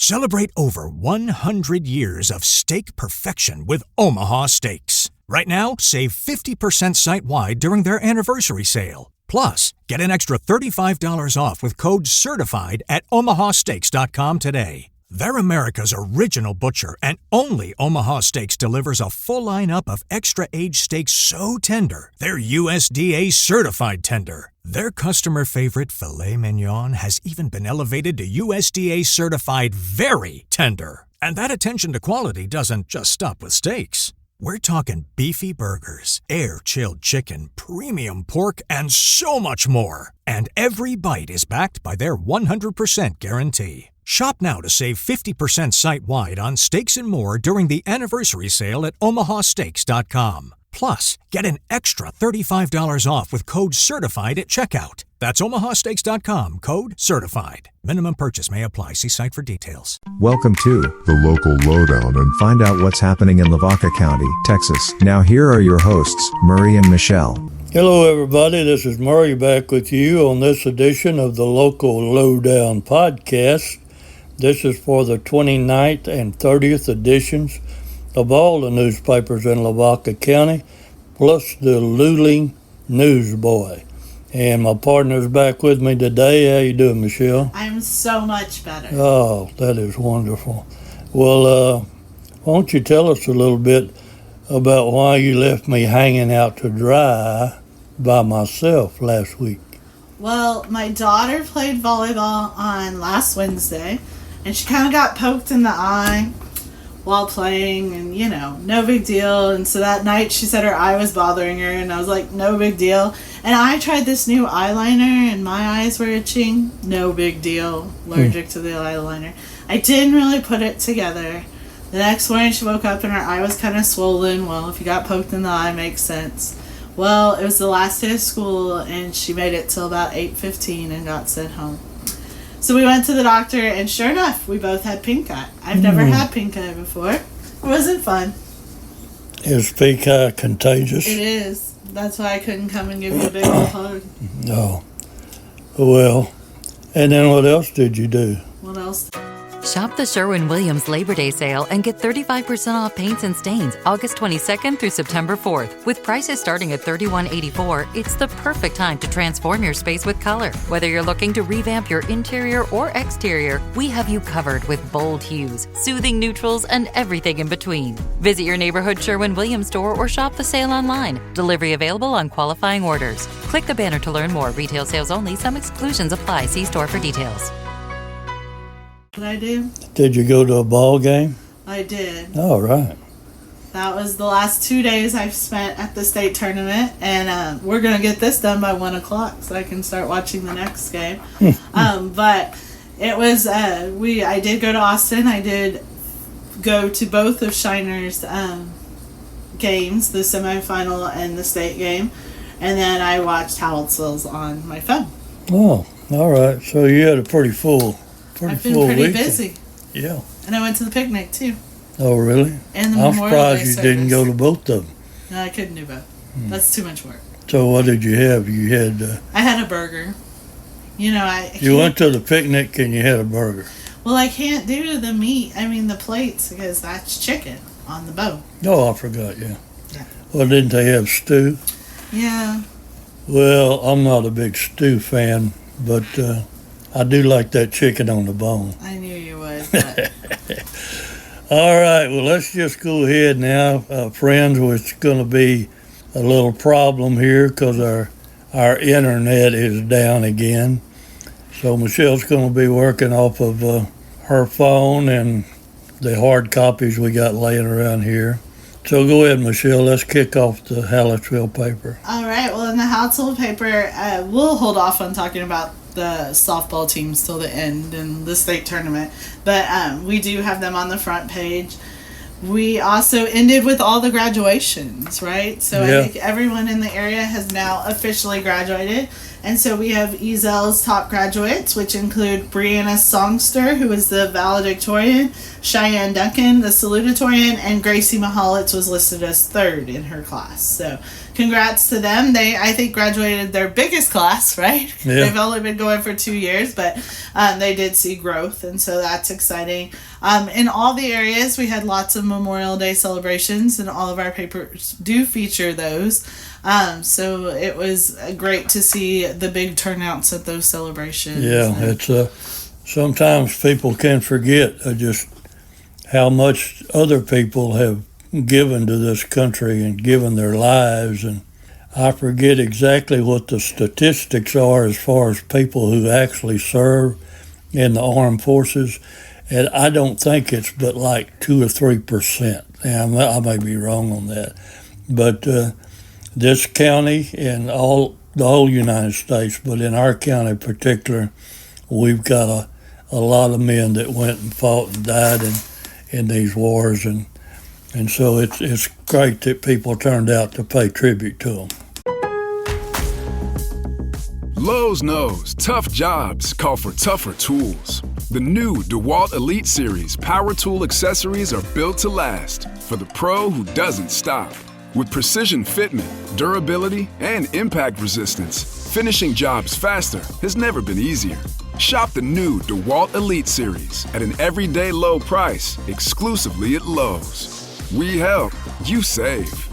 Celebrate over 100 years of steak perfection with Omaha Steaks. Right now, save 50% site-wide during their anniversary sale. Plus, get an extra $35 off with code CERTIFIED at omahasteaks.com today. They're America's original butcher, and only Omaha Steaks delivers a full lineup of extra-aged steaks so tender, they're USDA certified tender. Their customer favorite filet mignon has even been elevated to USDA certified very tender. And that attention to quality doesn't just stop with steaks. We're talking beefy burgers, air-chilled chicken, premium pork, and so much more. And every bite is backed by their 100% guarantee. Shop now to save 50% site-wide on steaks and more during the anniversary sale at omahasteaks.com. Plus, get an extra $35 off with code CERTIFIED at checkout. That's omahasteaks.com, code CERTIFIED. Minimum purchase may apply. See site for details. Welcome to The Local Lowdown and find out what's happening in Lavaca County, Texas. Now here are your hosts, Murray and Michelle. Hello everybody, this is Murray back with you on this edition of the Local Lowdown podcast. This is for the 29th and 30th editions of all the newspapers in Lavaca County, plus the Luling Newsboy. And my partner's back with me today. How you doing, Michelle? I'm so much better. Oh, that is wonderful. Well, why don't you tell us a little bit about why you left me hanging out to dry by myself last week? Well, my daughter played volleyball on last Wednesday, and she kind of got poked in the eye while playing, and no big deal. And so that night she said her eye was bothering her, and I was like, no big deal. And I tried this new eyeliner and my eyes were itching. No big deal. Allergic to the eyeliner. I didn't really put it together. The next morning she woke up and her eye was kind of swollen. Well, if you got poked in the eye, it makes sense. Well, it was the last day of school and she made it till about 8:15 and got sent home. So we went to the doctor, and sure enough, we both had pink eye. I've never had pink eye before. It wasn't fun. Is pink eye contagious? It is. That's why I couldn't come and give you a big old hug. No. Well, and then what else did you do? What else? Shop the Sherwin-Williams Labor Day sale and get 35% off paints and stains August 22nd through September 4th. With prices starting at $31.84, it's the perfect time to transform your space with color. Whether you're looking to revamp your interior or exterior, we have you covered with bold hues, soothing neutrals, and everything in between. Visit your neighborhood Sherwin-Williams store or shop the sale online. Delivery available on qualifying orders. Click the banner to learn more. Retail sales only. Some exclusions apply. See store for details. What I do? Did you go to a ball game? I did. All right. That was the last 2 days I've spent at the state tournament, and we're going to get this done by 1 o'clock so I can start watching the next game. But it was, I did go to Austin. I did go to both of Shiner's games, the semifinal and the state game, and then I watched Howeltsville's on my phone. Oh, all right. So you had a pretty full I've been pretty weekend. busy. Yeah. And I went to the picnic, too. Oh, really? And the I'm Memorial Day surprised you didn't go to both of them. No, I couldn't do both. That's too much work. So what did you have? You had... I had a burger. You went to the picnic and you had a burger. Well, I can't do the plates, because that's chicken on the bone. Oh, I forgot, yeah. Yeah. Well, didn't they have stew? Yeah. Well, I'm not a big stew fan, but I do like that chicken on the bone. I knew you would. But... All right, well, let's just go ahead now. Friends, it's going to be a little problem here because our internet is down again. So Michelle's going to be working off of her phone and the hard copies we got laying around here. So go ahead, Michelle. Let's kick off the Hallettsville paper. All right. Well, in the Hallettsville paper, we'll hold off on talking about the softball teams till the end and the state tournament. But we do have them on the front page. We also ended with all the graduations, right? So yeah. I think everyone in the area has now officially graduated. And so we have Ezel's top graduates, which include Brianna Songster, who is the valedictorian, Cheyenne Duncan, the salutatorian, and Gracie Mahalitz was listed as third in her class. So congrats to them. They, I think, graduated their biggest class, right? Yeah. They've only been going for 2 years, but they did see growth, and so that's exciting. In all the areas, we had lots of Memorial Day celebrations, and all of our papers do feature those. So it was great to see the big turnouts at those celebrations. Yeah, it's sometimes people can forget just how much other people have given to this country and given their lives, and I forget exactly what the statistics are as far as people who actually serve in the armed forces, and I don't think it's but like 2 or 3%. I may be wrong on that, but this county and the whole United States, but in our county in particular, we've got a lot of men that went and fought and died in these wars, and so it's great that people turned out to pay tribute to them. Lowe's knows tough jobs call for tougher tools. The new DeWalt Elite Series power tool accessories are built to last for the pro who doesn't stop. With precision fitment, durability, and impact resistance, finishing jobs faster has never been easier. Shop the new DeWalt Elite Series at an everyday low price exclusively at Lowe's. We help, you save.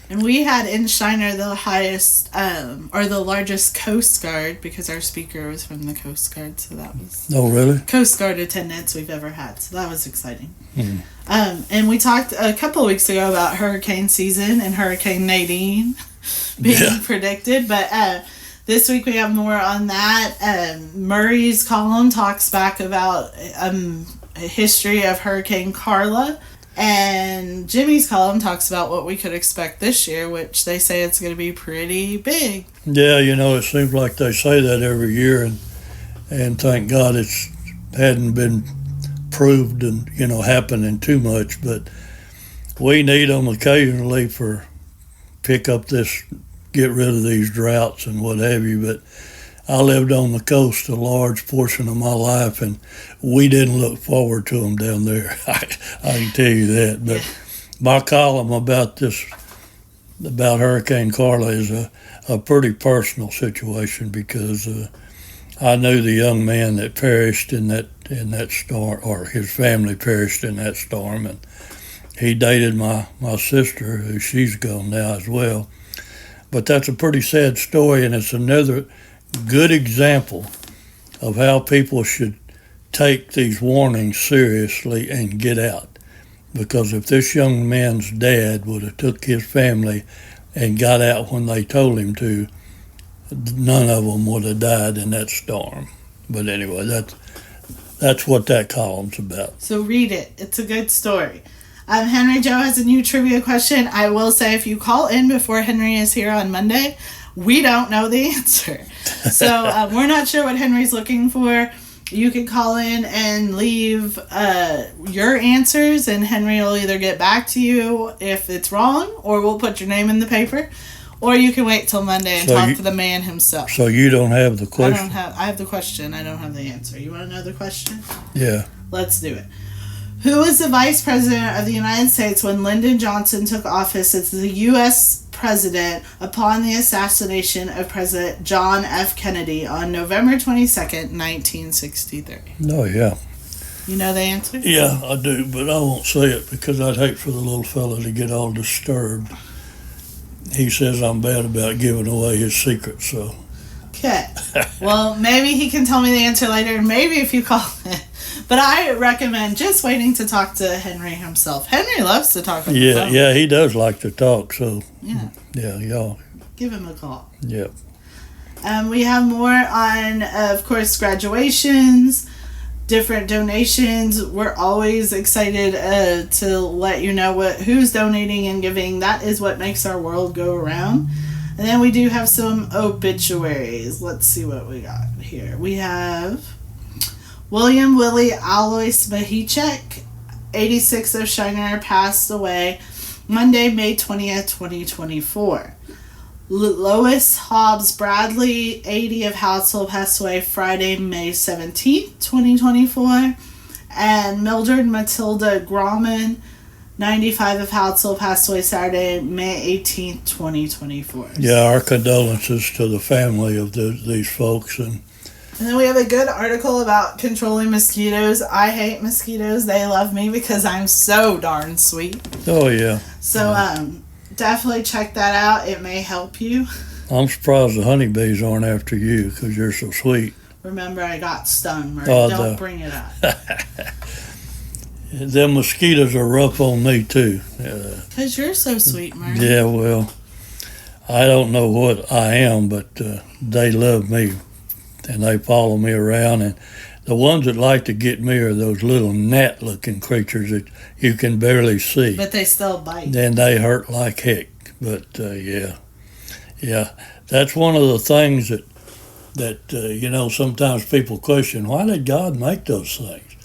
And we had in Shiner the highest, or the largest Coast Guard, because our speaker was from the Coast Guard, so that was Oh, really? Coast Guard attendance we've ever had, so that was exciting. Mm-hmm. And we talked a couple of weeks ago about hurricane season and Hurricane Nadine being predicted, but this week we have more on that. Murray's column talks back about a history of Hurricane Carla. And Jimmy's column talks about what we could expect this year, which they say it's going to be pretty big. Yeah, it seems like they say that every year, and thank God it hadn't been proved and, happening too much, but we need them occasionally get rid of these droughts and what have you, but I lived on the coast a large portion of my life, and we didn't look forward to them down there. I can tell you that. But my column about Hurricane Carla is a pretty personal situation, because I knew the young man that perished in that storm, or his family perished in that storm, and he dated my sister, who she's gone now as well. But that's a pretty sad story, and it's another good example of how people should take these warnings seriously and get out. Because if this young man's dad would have took his family and got out when they told him to, none of them would have died in that storm. But anyway, that's what that column's about. So read it. It's a good story. Henry Joe has a new trivia question. I will say, if you call in before Henry is here on Monday, we don't know the answer. So we're not sure what Henry's looking for. You can call in and leave your answers, and Henry will either get back to you if it's wrong, or we'll put your name in the paper, or you can wait till Monday and talk to the man himself. So you don't have the question? I have the question. I don't have the answer. You want to know the question? Yeah. Let's do it. Who was the Vice President of the United States when Lyndon Johnson took office as the U.S. President upon the assassination of President John F. Kennedy on November 22nd, 1963? Oh, yeah. You know the answer? Yeah, I do, but I won't say it because I'd hate for the little fella to get all disturbed. He says I'm bad about giving away his secrets, so. Okay. Well, maybe he can tell me the answer later, and maybe if you call in. But I recommend just waiting to talk to Henry himself. Henry loves to talk on the phone. Yeah, he does like to talk, so. Yeah, y'all. give him a call. Yep. We have more on, of course, graduations, different donations. We're always excited to let you know who's donating and giving. That is what makes our world go around. And then we do have some obituaries. Let's see what we got here. We have William Willie Alois Mahicek, 86 of Shiner, passed away Monday, May 20th, 2024. Lois Hobbs Bradley, 80 of Hounslow, passed away Friday, May 17th, 2024. And Mildred Matilda Grauman, 95 of Houtsell, passed away Saturday, May 18th, 2024. Yeah, our condolences to the family of these folks. And then we have a good article about controlling mosquitoes. I hate mosquitoes. They love me because I'm so darn sweet. Oh, yeah. So definitely check that out. It may help you. I'm surprised the honeybees aren't after you because you're so sweet. Remember, I got stung, Murray. Oh, Don't bring it up. Them mosquitoes are rough on me, too. Because you're so sweet, Murray. Yeah, well, I don't know what I am, but they love me. And they follow me around. And the ones that like to get me are those little gnat-looking creatures that you can barely see. But they still bite. And they hurt like heck. But, yeah, that's one of the things that sometimes people question, why did God make those things?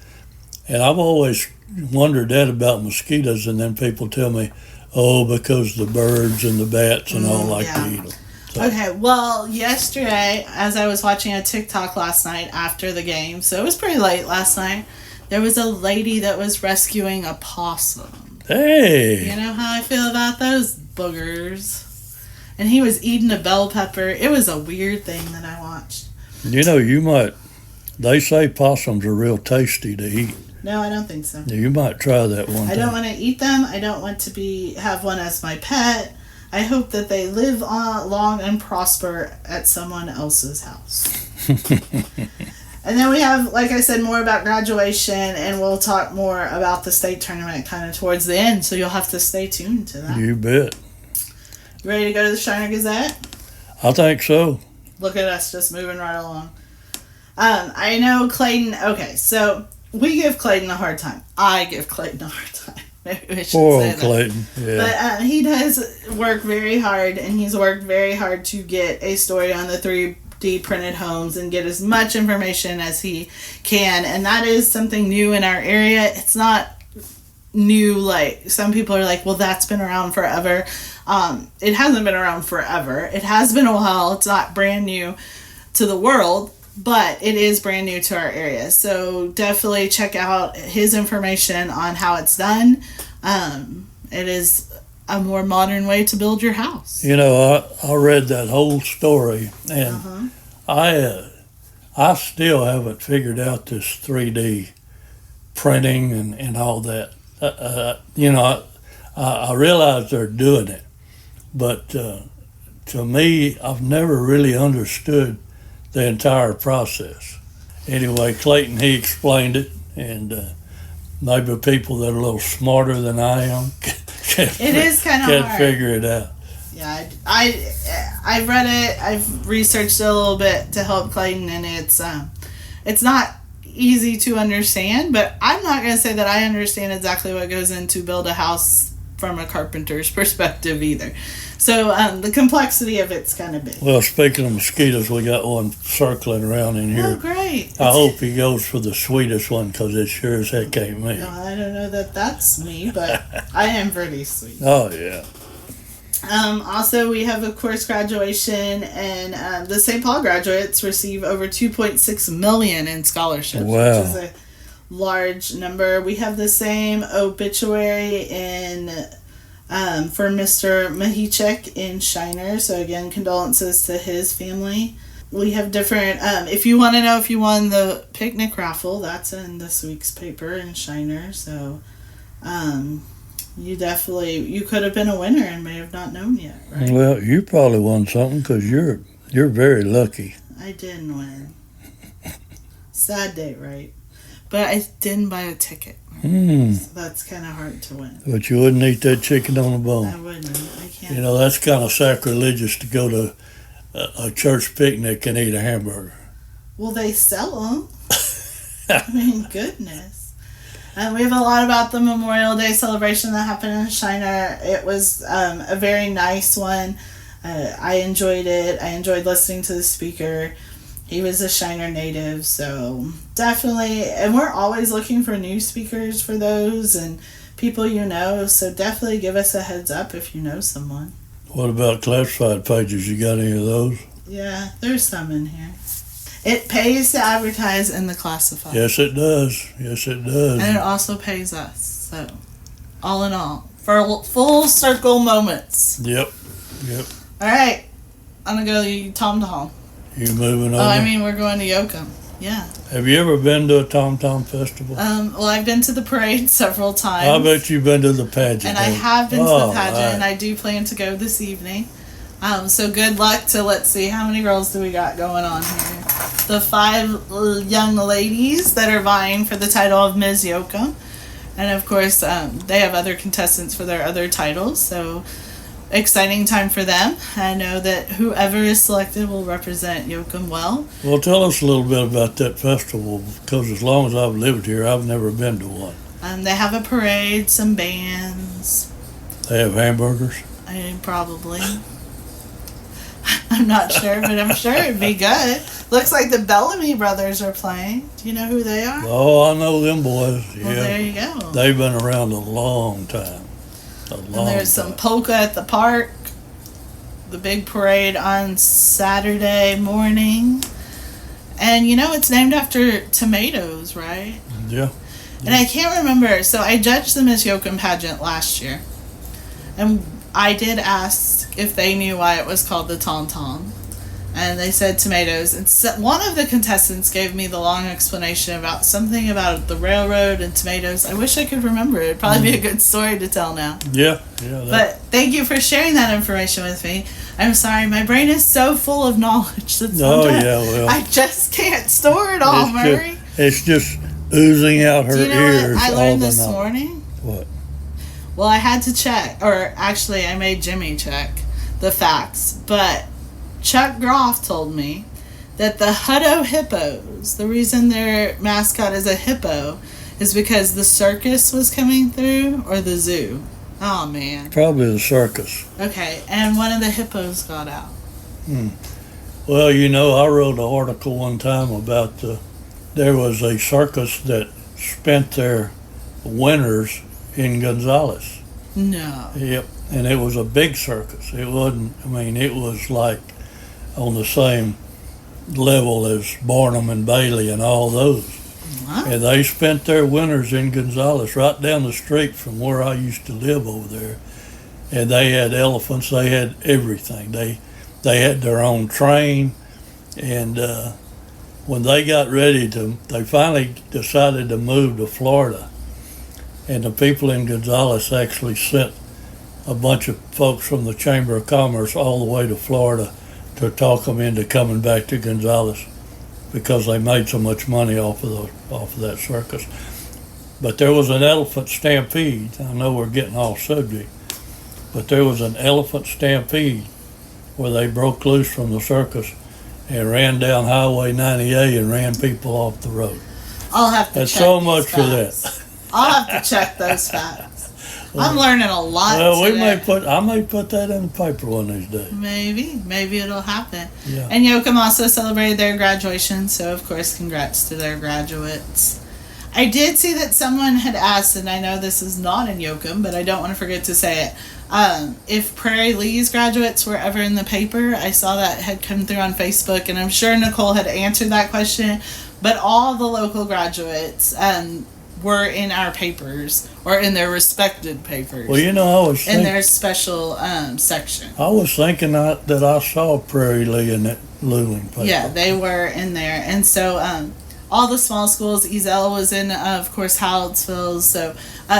And I've always wondered that about mosquitoes, and then people tell me, because the birds and the bats and all like to eat them. So. Okay, well, yesterday, as I was watching a TikTok last night after the game, so it was pretty late last night, there was a lady that was rescuing a possum. Hey! You know how I feel about those boogers. And he was eating a bell pepper. It was a weird thing that I watched. They say possums are real tasty to eat. No, I don't think so. You might try that one. I don't want to eat them. I don't want to have one as my pet. I hope that they live on long and prosper at someone else's house. And then we have, like I said, more about graduation, and we'll talk more about the state tournament kind of towards the end, so you'll have to stay tuned to that. You bet. You ready to go to the Shiner Gazette? I think so. Look at us just moving right along. I know Clayton. Okay, so we give Clayton a hard time. I give Clayton a hard time. Maybe I should Poor say old that. Clayton. Yeah. But he does work very hard, and he's worked very hard to get a story on the 3D printed homes and get as much information as he can. And that is something new in our area. It's not new, like some people are like, well, that's been around forever. It hasn't been around forever. It has been a while. It's not brand new to the world, but it is brand new to our area. So definitely check out his information on how it's done. It is a more modern way to build your house. I read that whole story, and I still haven't figured out this 3D printing and all that. I realize they're doing it, but to me, I've never really understood the entire process. Anyway, Clayton, he explained it, and maybe people that are a little smarter than I am it is kind of can't hard. figure it out. Yeah, I've read it. I've researched it a little bit to help Clayton, and it's not easy to understand, but I'm not going to say that I understand exactly what goes into build a house from a carpenter's perspective either. So the complexity of it's kind of big. Well, speaking of mosquitoes, we got one circling around in here. Oh, great. I hope he goes for the sweetest one, because it sure as heck ain't me. No, I don't know that that's me, but I am pretty sweet. Oh, yeah. Also, we have, of course, graduation, and the St. Paul graduates receive over $2.6 million in scholarships, Wow. which is a large number. We have the same obituary for Mr. Mahichek in Shiner. So again, condolences to his family. We have different, if you want to know if you won the picnic raffle, that's in this week's paper in Shiner. So you could have been a winner and may have not known yet, right? Well, you probably won something, because you're very lucky. I didn't win. Sad day, right? But I didn't buy a ticket. So that's kind of hard to win. But you wouldn't eat that chicken on the bone. I wouldn't. I can't. That's kind of sacrilegious to go to a church picnic and eat a hamburger. Well, they sell them. I mean, goodness. And we have a lot about the Memorial Day celebration that happened in Shiner. It was a very nice one. I enjoyed it. I enjoyed listening to the speaker. He was a Shiner native, so definitely. And we're always looking for new speakers for those and people so definitely give us a heads up if you know someone. What about classified pages? You got any of those? Yeah, there's some in here. It pays to advertise in the classified. Yes, it does. Yes, it does. And it also pays us, so. all in all, for full circle moments. Yep. All right, I'm gonna go to Tom Tom. You moving on? Oh, I mean, we're going to Yoakum. Yeah. Have you ever been to a Tom Tom festival? Well, I've been to the parade several times. I bet you've been to the pageant. And I have been to the pageant, and I do plan to go this evening. So good luck to, let's see, how many girls do we got going on here? The 5 young ladies that are vying for the title of Ms. Yoakum. And of course, they have other contestants for their other titles, so exciting time for them. I know that whoever is selected will represent Yoakum well. Well, tell us a little bit about that festival, because as long as I've lived here, I've never been to one. They have a parade, some bands. They have hamburgers? Probably. I'm not sure, but I'm sure it'd be good. Looks like the Bellamy brothers are playing. Do you know who they are? Oh, I know them boys. Well, yeah. there you go. They've been around a long time. And there's some polka at the park. The big parade on Saturday morning. And it's named after tomatoes, right? Yeah. And I can't remember. So I judged the Miss Yoakum pageant last year. And I did ask if they knew why it was called the Tom Tom. And they said tomatoes. And so one of the contestants gave me the long explanation about something about the railroad and tomatoes. I wish I could remember. It'd probably be a good story to tell now. Yeah. But thank you for sharing that information with me. I'm sorry, my brain is so full of knowledge that sometimes I just can't store it all, Murray. It's just oozing out her ears. Do you know ears. What I learned this morning? What? Well, I had to check, or actually I made Jimmy check the facts, but Chuck Groff told me that the Hutto hippos, the reason their mascot is a hippo is because the circus was coming through, or the zoo. Oh, man. Probably the circus. Okay, and one of the hippos got out. Well, I wrote an article one time about there was a circus that spent their winters in Gonzales. No. Yep, and it was a big circus. It wasn't, it was like on the same level as Barnum and Bailey and all those. What? And they spent their winters in Gonzales, right down the street from where I used to live over there. And they had elephants, they had everything. They had their own train, and when they got ready they finally decided to move to Florida. And the people in Gonzales actually sent a bunch of folks from the Chamber of Commerce all the way to Florida to talk them into coming back to Gonzales, because they made so much money off of that circus. But there was an elephant stampede. I know we're getting off subject, but there was an elephant stampede where they broke loose from the circus and ran down Highway 98 and ran people off the road. I'll have to That's check so these much for facts. that. I'll have to check those facts. I'm learning a lot Well, today. I may put that in the paper one of these days. Maybe it'll happen. Yeah. And Yoakum also celebrated their graduation, so of course, congrats to their graduates. I did see that someone had asked, and I know this is not in Yoakum, but I don't want to forget to say it. If Prairie Lee's graduates were ever in the paper, I saw that had come through on Facebook, and I'm sure Nicole had answered that question. But all the local graduates were in our papers, or in their respected papers. Well, I was thinking, in their special section. I was thinking that I saw Prairie Lee in that Luling paper. Yeah, they were in there. And so all the small schools, Ezell was in, of course, Hallettsville. So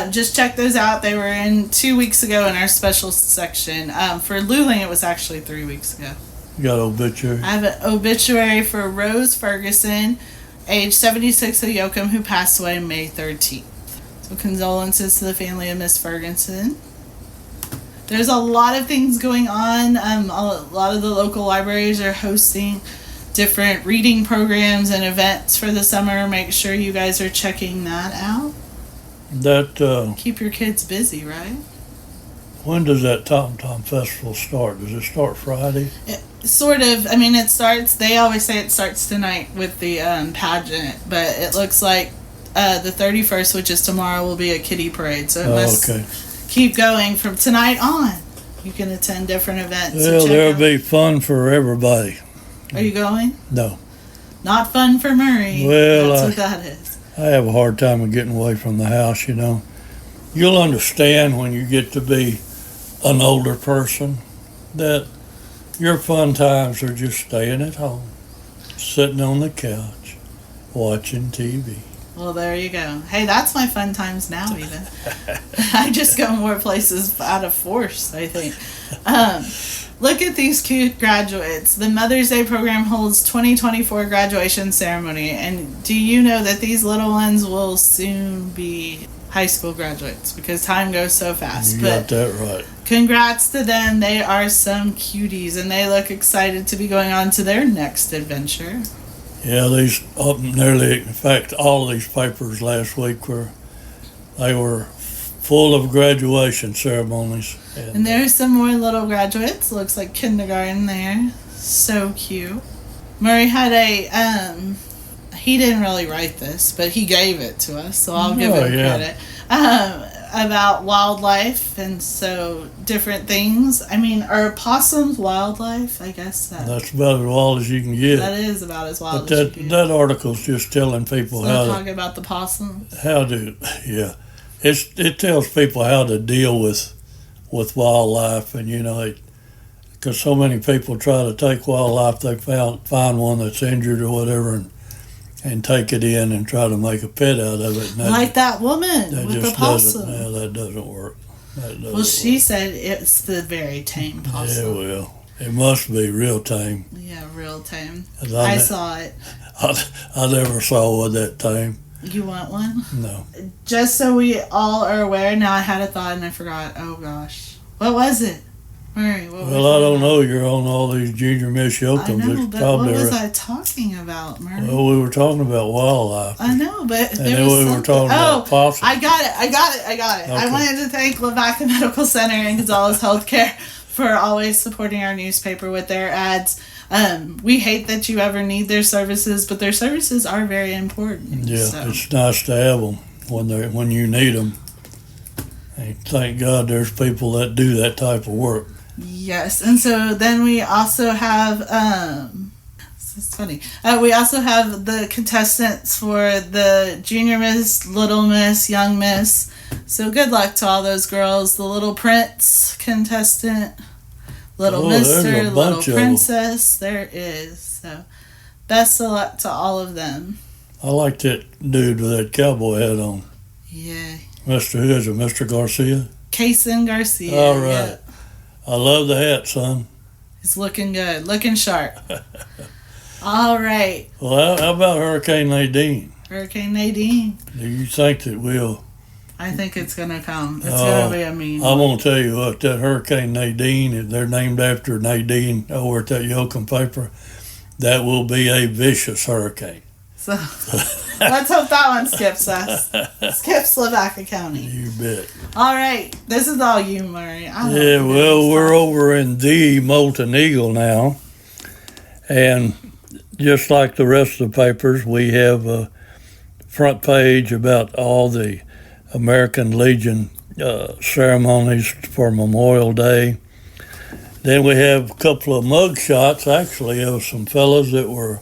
just check those out. They were in 2 weeks ago in our special section. For Luling, it was actually 3 weeks ago. You got obituary? I have an obituary for Rose Ferguson, age 76 of Yoakum, who passed away May 13th. So condolences to the family of Miss Ferguson. There's a lot of things going on. A lot of the local libraries are hosting different reading programs and events for the summer. Make sure you guys are checking that out. Keep your kids busy, right? When does that Tom Tom Festival start? Does it start Friday? Sort of. It starts, they always say it starts tonight with the pageant, but it looks like the 31st, which is tomorrow, will be a kiddie parade. So it must keep going from tonight on. You can attend different events. Well, there'll be fun for everybody. Are you going? No. Not fun for Murray. Well, that's what that is. I have a hard time of getting away from the house, You you'll understand when you get to be an older person that your fun times are just staying at home, sitting on the couch, watching TV. Well, there you go. Hey, that's my fun times now, even. I just go more places out of force, I think. Look at these cute graduates. The Mother's Day program holds 2024 graduation ceremony. And do you know that these little ones will soon be high school graduates? Because time goes so fast. You got that right. Congrats to them. They are some cuties, and they look excited to be going on to their next adventure. Yeah, these in fact, all of these papers last week were full of graduation ceremonies. And there's some more little graduates. Looks like kindergarten there. So cute. Murray had he didn't really write this, but he gave it to us, so I'll give him credit. About wildlife, and so different things. I mean, are possums wildlife? I guess that's about as wild as you can get. That is about as wild as you can get. That article's just telling people talking about the possums. It tells people how to deal with wildlife, and because so many people try to take wildlife, they find one that's injured or whatever, and take it in and try to make a pet out of it. Like that woman with the possum. That doesn't work. She said it's the very tame possum. Yeah, well, it must be real tame. Yeah, real tame. I saw it. I never saw one that tame. You want one? No. Just so we all are aware, now I had a thought and I forgot. Oh, gosh. What was it? Murray, what was it? I don't know. You're on all these Junior Miss Yokums. I know, but what was I talking about, Murray? Well, we were talking about wildlife. I know, but and then we were talking about possums. I got it. Okay. I wanted to thank Lavaca Medical Center and Gonzalez Healthcare for always supporting our newspaper with their ads. We hate that you ever need their services, but their services are very important. Yeah, so. It's nice to have them when you need them. And thank God there's people that do that type of work. Yes, and so then we also have, this is funny, we also have the contestants for the Junior Miss, Little Miss, Young Miss. So good luck to all those girls. The Little Prince contestant, Little Mister, Little Princess, there is. So best of luck to all of them. I like that dude with that cowboy hat on. Yeah. Who is it, Mr. Garcia? Kason Garcia. All right. Yeah. I love the hat, son. It's looking good. Looking sharp. All right. Well, how about Hurricane Nadine? Hurricane Nadine. Do you think that we'll... I think it's going to come. It's going to be a mean I'm going to tell you what, that Hurricane Nadine, they're named after Nadine over at that Yoakum paper. That will be a vicious hurricane. So let's hope that one skips us. Skips Lavaca County. You bet. All right. This is all you, Murray. We're over in the Molten Eagle now. And just like the rest of the papers, we have a front page about all the American Legion ceremonies for Memorial Day. Then we have a couple of mug shots, actually, of some fellas that were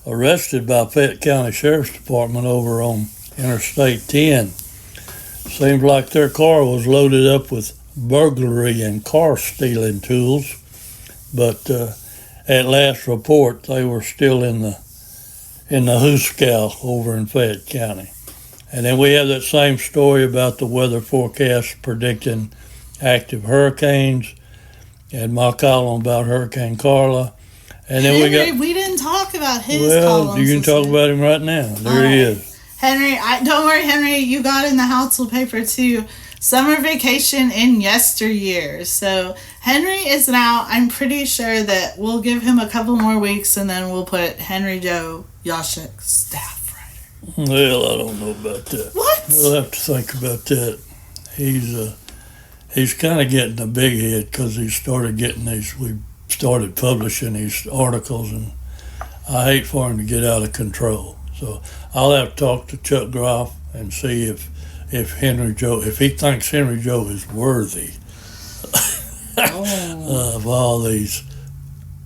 arrested by Fayette County Sheriff's Department over on Interstate 10. Seems like their car was loaded up with burglary and car stealing tools, but at last report they were still in the Hooskow over in Fayette County. And then we have that same story about the weather forecast predicting active hurricanes, and my column about Hurricane Carla. And then Henry, we didn't talk about his columns. Well, you can talk about him right now. There he is. Henry, don't worry, Henry. You got in the Hounsel paper too. Summer vacation in yesteryear. So Henry is now, I'm pretty sure that we'll give him a couple more weeks and then we'll put Henry Joe Yashik staff writer. Well, I don't know about that. What? We'll have to think about that. He's kind of getting a big head because we started publishing these articles, and I hate for him to get out of control. So I'll have to talk to Chuck Groff and see if he thinks Henry Joe is worthy of all these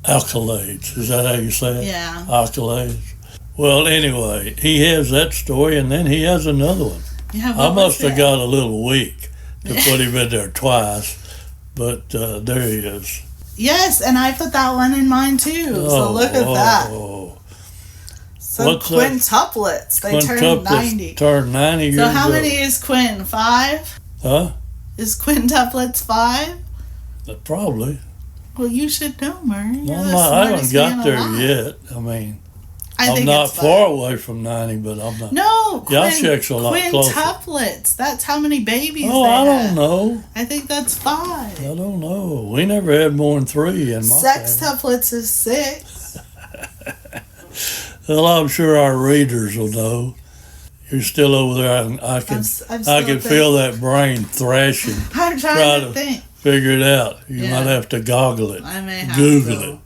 accolades. Is that how you say it? Yeah. Accolades. Well, anyway, he has that story, and then he has another one. Yeah, I what must was have it? got a little weak to put him in there twice, but there he is. Yes, and I put that one in mine too. So look at that. Oh, Some what's that? quintuplets. They turned 90. Turned 90 years So how old. many is Quentin? 5? Huh? Is quintuplets 5? Probably. Well, you should know, Murray. You're the I haven't smartest got man there alive. yet. I mean, I I'm think not it's far 5. away from 90, but I'm not. No, Yashek's a lot closer. quintuplets. That's how many babies Oh, they I don't have. know. I think that's 5. I don't know. We never had more than 3 in my family. Sextuplets is 6. Well, I'm sure our readers will know. You're still over there. I can I'm still feel that brain thrashing. I'm Try trying to to think. figure it out. You Yeah. might have to goggle it. I may have Google to. it.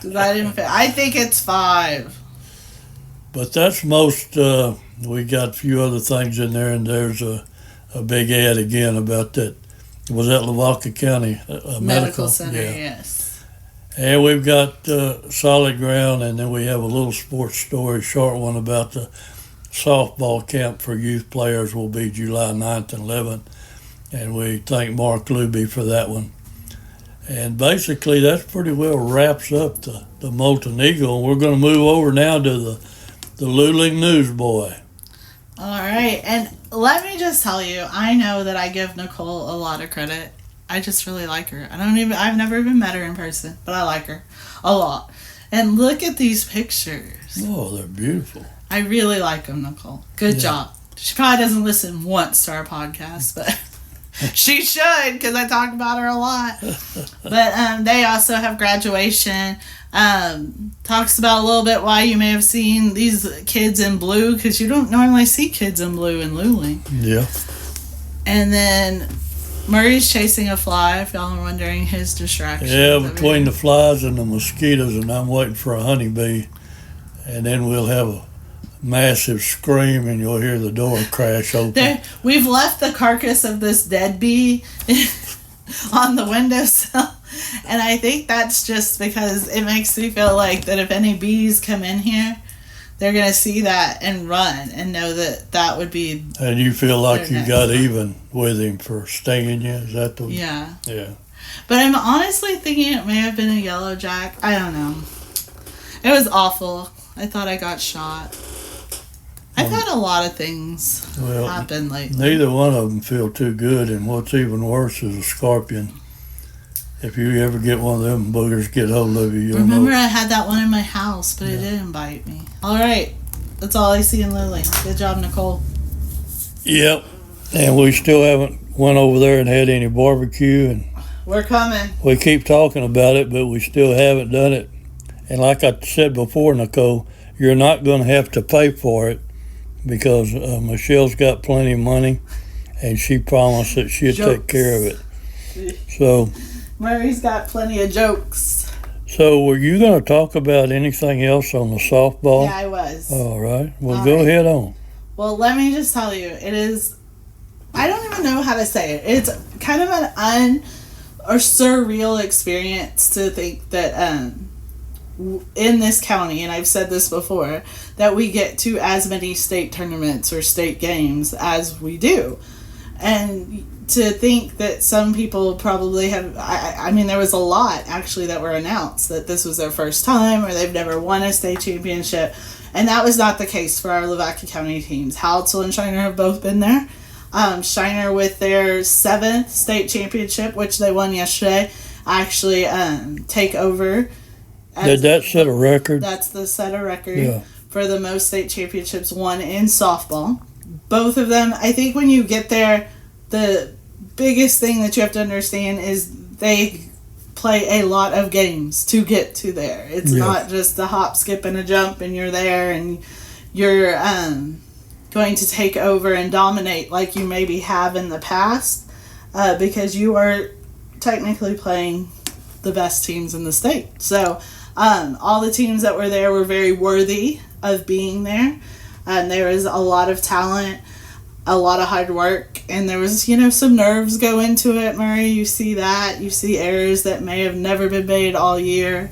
'Cause I think it's 5. But that's most. We got a few other things in there, and there's a big ad again about that. Was that Lavaca County Medical Center, Yeah. yes. And we've got solid ground, and then we have a little sports story, short one about the softball camp for youth players will be July 9th and 11th. And we thank Mark Luby for that one. And basically, that pretty well wraps up the Molten Eagle. And we're going to move over now to the Luling Newsboy. All right, and let me just tell you, I know that I give Nicole a lot of credit. I just really like her. I've never even met her in person, but I like her a lot. And look at these pictures. Oh, they're beautiful. I really like them, Nicole. Good Yeah. job. She probably doesn't listen once to our podcast, but she should, because I talk about her a lot. But they also have graduation. Talks about a little bit why you may have seen these kids in blue, because you don't normally see kids in blue in Luling. Yeah. And then Murray's chasing a fly, if y'all are wondering his distraction. Yeah, between the flies and the mosquitoes, and I'm waiting for a honeybee. And then we'll have a massive scream, and you'll hear the door crash open. We've left the carcass of this dead bee on the windowsill. And I think that's just because it makes me feel like that if any bees come in here, they're going to see that and run and know that that would be... And you feel like their you next got stop. even with him for stinging you? Is that the... Yeah. Yeah. But I'm honestly thinking it may have been a yellow jack. I don't know. It was awful. I thought I got shot. I've had a lot of things happen lately. Neither one of them feel too good, and what's even worse is a scorpion. If you ever get one of them boogers get hold of you, you'll Remember, know. I had that one in my house, but it didn't bite me. All right. That's all I see in Lily. Good job, Nicole. Yep. And we still haven't went over there and had any barbecue, and We're coming. we keep talking about it, but we still haven't done it. And like I said before, Nicole, you're not going to have to pay for it because Michelle's got plenty of money, and she promised that she'd take care of it. So Murray's got plenty of jokes. were you going to talk about anything else on the softball? Yeah, I was. All right. Well, All go right. ahead on. Well, let me just tell you, it is... I don't even know how to say it. It's kind of an surreal experience to think that... in this county, and I've said this before, that we get to as many state tournaments or state games as we do. And to think that some people probably have, I mean, there was a lot actually that were announced that this was their first time or they've never won a state championship. And that was not the case for our Lavaca County teams. Haltzel and Shiner have both been there. Shiner with their 7th state championship, which they won yesterday, actually take over. Did that set a record? That's the set a record Yeah. for the most state championships won in softball. Both of them, I think when you get there, the biggest thing that you have to understand is they play a lot of games to get to there. It's not just a hop, skip, and a jump and you're there and you're going to take over and dominate like you maybe have in the past because you are technically playing the best teams in the state. So all the teams that were there were very worthy of being there. And there was a lot of talent, a lot of hard work, and there was, some nerves go into it, Murray. You see that. You see errors that may have never been made all year.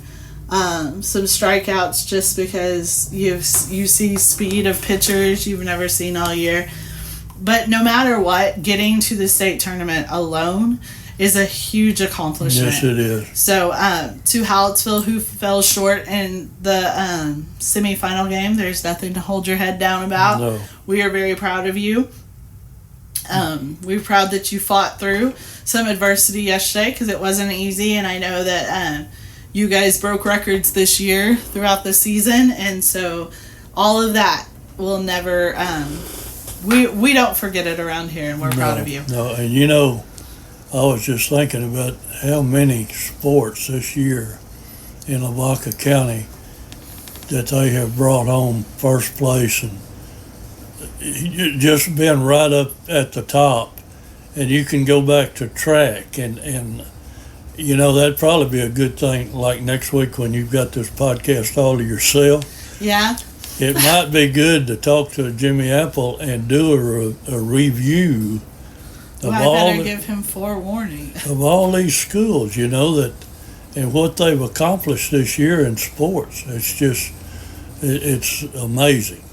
Some strikeouts just because you see speed of pitchers you've never seen all year. But no matter what, getting to the state tournament alone is a huge accomplishment. Yes, it is. So to Hallettsville, who fell short in the semifinal game, there's nothing to hold your head down about. No. We are very proud of you. We're proud that you fought through some adversity yesterday because it wasn't easy, and I know that you guys broke records this year throughout the season, and so all of that will never we don't forget it around here, and we're proud of you. No, and you know, I was just thinking about how many sports this year in Lavaca County that they have brought home first place, and just been right up at the top. And you can go back to track, and you know, that'd probably be a good thing, like next week when you've got this podcast all to yourself. Yeah. It might be good to talk to Jimmy Apple and do a review Well, I better give him forewarning. of all these schools, you know, that and what they've accomplished this year in sports. It's just, it's amazing,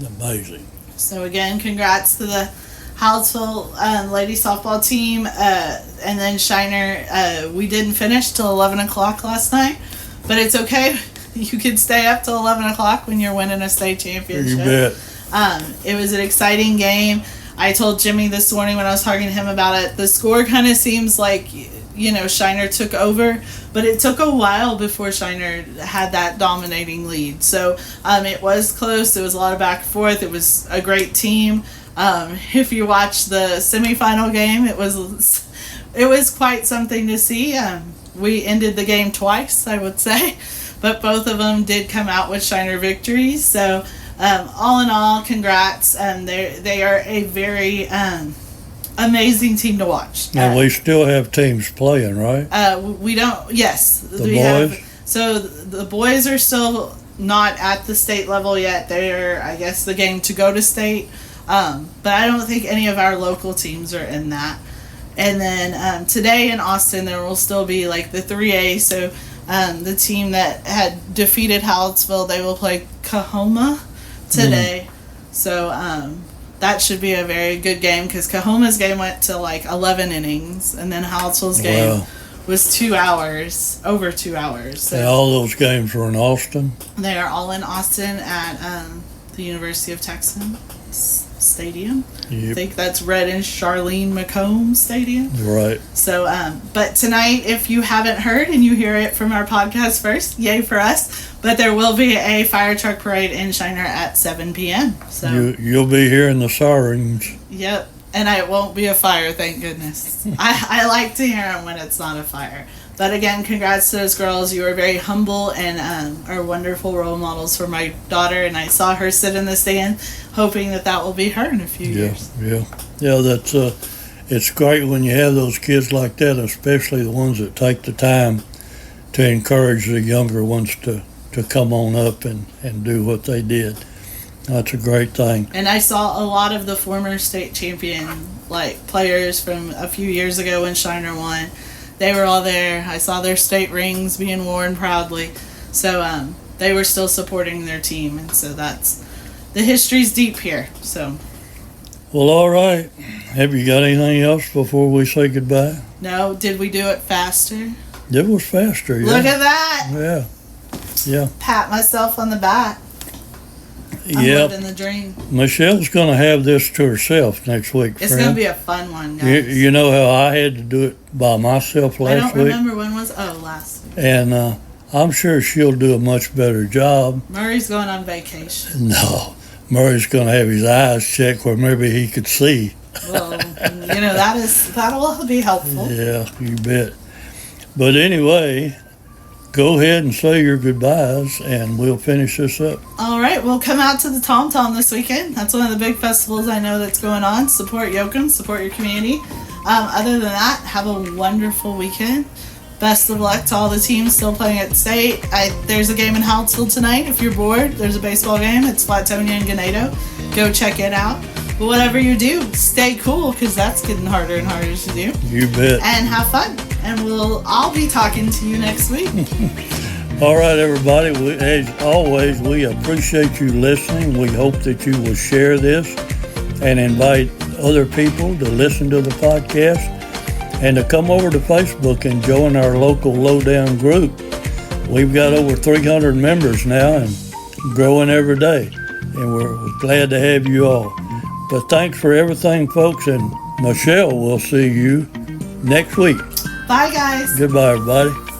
amazing. So again, congrats to the Hallettsville ladies softball team, and then Shiner. We didn't finish till 11 o'clock last night, but it's okay. You can stay up till 11 o'clock when you're winning a state championship. You bet. It was an exciting game. I told Jimmy this morning when I was talking to him about it, the score kind of seems like, you know, Shiner took over, but it took a while before Shiner had that dominating lead. So it was close. It was a lot of back and forth. It was a great team. If you watch the semifinal game, it was quite something to see. We ended the game twice, I would say, but both of them did come out with Shiner victories. So all in all, congrats. They are a very amazing team to watch. And we still have teams playing, right? We don't. Yes, The boys? So the boys are still not at the state level yet. They're, I guess, the game to go to state. But I don't think any of our local teams are in that. And then today in Austin, there will still be like the 3A. So the team that had defeated Hallettsville, they will play Coahoma today. So that should be a very good game because Cahoma's game went to like 11 innings, and then Hallettsville's game was 2 hours, over 2 hours. So and all those games were in Austin? They are all in Austin at the University of Texas Stadium. Yep. I think that's Red and Charlene McComb Stadium. Right. So, but tonight, if you haven't heard and you hear it from our podcast first, yay for us. But there will be a fire truck parade in Shiner at 7 p.m. So You'll be hearing the sirens. Yep. And it won't be a fire, thank goodness. I like to hear them when it's not a fire. But again, congrats to those girls. You are very humble and are wonderful role models for my daughter. And I saw her sit in the stand, hoping that will be her in a few years. Yeah. That's it's great when you have those kids like that, especially the ones that take the time to encourage the younger ones to come on up and do what they did. That's a great thing. And I saw a lot of the former state champion players from a few years ago when Shiner won. They were all there. I saw their state rings being worn proudly. So they were still supporting their team. And so the history's deep here. So. Well, all right. Have you got anything else before we say goodbye? No. Did we do it faster? It was faster, yeah. Look at that. Yeah. Pat myself on the back. I'm living the dream. Michelle's going to have this to herself next week, It's going to be a fun one, guys. You know how I had to do it by myself last week? I don't remember when was. Last week. And I'm sure she'll do a much better job. Murray's going on vacation. No. Murray's going to have his eyes checked where maybe he could see. Well, that'll be helpful. Yeah, you bet. But anyway, go ahead and say your goodbyes, and we'll finish this up. All right, well, come out to the Tom Tom this weekend. That's one of the big festivals I know that's going on. Support Yoakum, support your community. Other than that, have a wonderful weekend. Best of luck to all the teams still playing at state. There's a game in Hallettsville tonight. If you're bored, there's a baseball game. It's Flatonia and Ganado. Go check it out. But whatever you do, stay cool because that's getting harder and harder to do. You bet. And have fun. And I'll be talking to you next week. All right, everybody. As always, we appreciate you listening. We hope that you will share this and invite other people to listen to the podcast and to come over to Facebook and join our local Lowdown group. We've got over 300 members now and growing every day, and we're glad to have you all. But thanks for everything, folks, and Michelle, we'll see you next week. Bye, guys. Goodbye, everybody.